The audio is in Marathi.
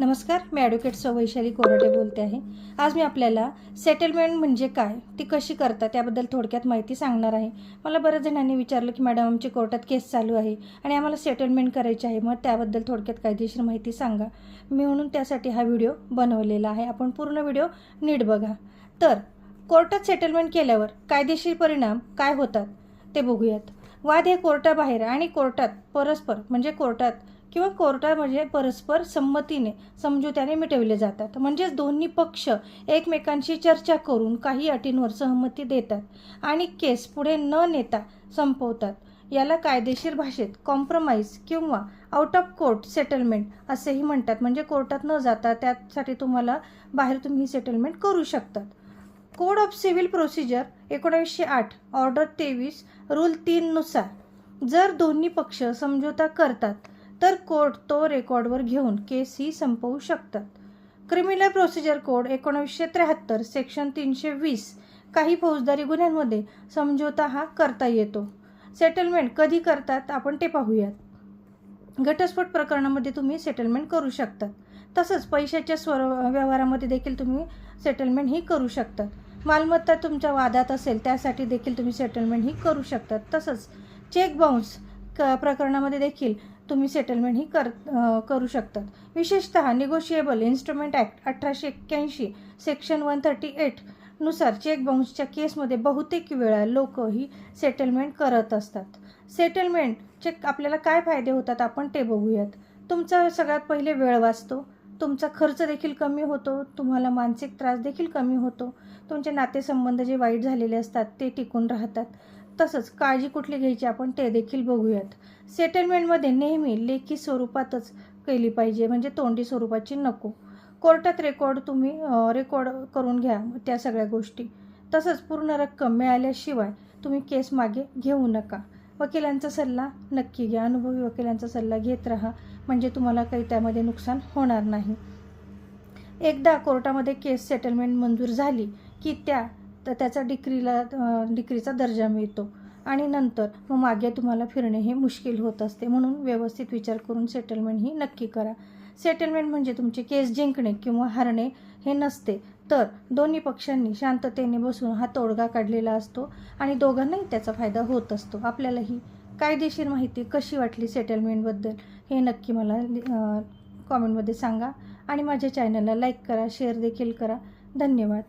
नमस्कार, मी ॲडव्होकेट सौ वैशाली कोराटे बोलते आहे। आज मी आपल्याला सेटलमेंट म्हणजे काय, ती कशी करतात त्याबद्दल थोडक्यात माहिती सांगणार आहे। मला बऱ्याच जणांनी विचारलं की मॅडम आमची कोर्टात केस चालू आहे आणि आम्हाला सेटलमेंट करायची आहे, मग त्याबद्दल थोडक्यात कायदेशीर माहिती सांगा। मी म्हणून त्यासाठी हा व्हिडिओ बनवलेला आहे, आपण पूर्ण व्हिडिओ नीट बघा। तर कोर्टात सेटलमेंट केल्यावर कायदेशीर परिणाम काय होतात ते बघूयात। वाद हे कोर्टाबाहेर आणि कोर्टात परस्पर म्हणजे कोर्टात किंवा कोर्टामध्ये परस्पर संमतीने समझोत्याने मिटवले जातात। म्हणजे दोन्ही पक्ष एकमेकांशी चर्चा करून काही अटींवर सहमती देतात आणि केस पुढे न नेता संपवतात। याला कायदेशीर भाषेत कॉम्प्रोमाइज किंवा आउट ऑफ कोर्ट सेटलमेंट असेही म्हणतात। म्हणजे कोर्टात न जाता त्यासाठी तुम्हाला बाहेर तुम्ही सेटलमेंट करू शकतात। Code of civil procedure 1908 order 23 rule 3 नुसार जर दोन्ही पक्ष समझोता करतात तर कोर्ट तो रेकॉर्डवर घेऊन केस ही संपवू शकतात। क्रिमिनल प्रोसिजर कोड 1973 सेक्शन 320 काही फौजदारी गुन्ह्यांमध्ये समझोता हा करता येतो। सेटलमेंट कधी करतात आपण ते पाहूयात। घटस्फोट प्रकरणामध्ये तुम्ही सेटलमेंट करू शकतात। तसंच पैशाच्या व्यवहारामध्ये देखील तुम्ही सेटलमेंट ही करू शकतात। मालमत्ता तुमच्या वादात असेल त्यासाठी देखील तुम्ही सेटलमेंट ही करू शकतात। तसंच चेक बाउन्स प्रकरणामध्ये देखील तुम्ही सेटलमेंट ही करू शकतात। विशेषतः निगोशिएबल इन्स्ट्रुमेंट ॲक्ट 1881 सेक्शन 138 नुसार चेक बाउन्सच्या केसमध्ये बहुतेक वेळा लोक ही सेटलमेंट करत असतात। सेटलमेंटचे आपल्याला काय फायदे होतात आपण ते बघूयात। तुमचा सगळ्यात पहिले वेळ वाचतो, तुमचा खर्च देखील कमी होतो, तुम्हाला मानसिक त्रास देखील कमी होतो, तुमचे नातेसंबंध जे वाईट झालेले असतात ते टिकून राहतात। तसंच काळजी कुठली घ्यायची आपण ते देखील बघूयात। सेटलमेंटमध्ये नेहमी लेखी स्वरूपातच केली पाहिजे, म्हणजे तोंडी स्वरूपाची नको। कोर्टात तुम्ही रेकॉर्ड करून घ्या त्या सगळ्या गोष्टी। तसंच पूर्ण रक्कम मिळाल्याशिवाय तुम्ही केस मागे घेऊ नका। वकिलांचा सल्ला नक्की घ्या, अनुभवी वकिलांचा सल्ला घेत राहा, म्हणजे तुम्हाला काही त्यामध्ये नुकसान होणार नाही। एकदा कोर्टामध्ये केस सेटलमेंट मंजूर झाली की त्याचा डिक्रीचा दर्जा मिळतो आणि नंतर मग मागे तुम्हाला फिरणे हे मुश्किल होत असते। म्हणून व्यवस्थित विचार करून सेटलमेंट ही नक्की करा। सेटलमेंट म्हणजे तुमची केस जिंकणे किंवा हारणे हे नसते, तर दोन्ही पक्षांनी शांततेने बसून हा तोडगा काढलेला असतो आणि दोघांनाही त्याचा फायदा होत असतो। आपल्याला ही कायदेशीर माहिती कशी वाटली सेटलमेंटबद्दल हे नक्की मला कॉमेंटमध्ये सांगा आणि माझ्या चॅनलला लाईक करा, शेअर देखील करा। धन्यवाद।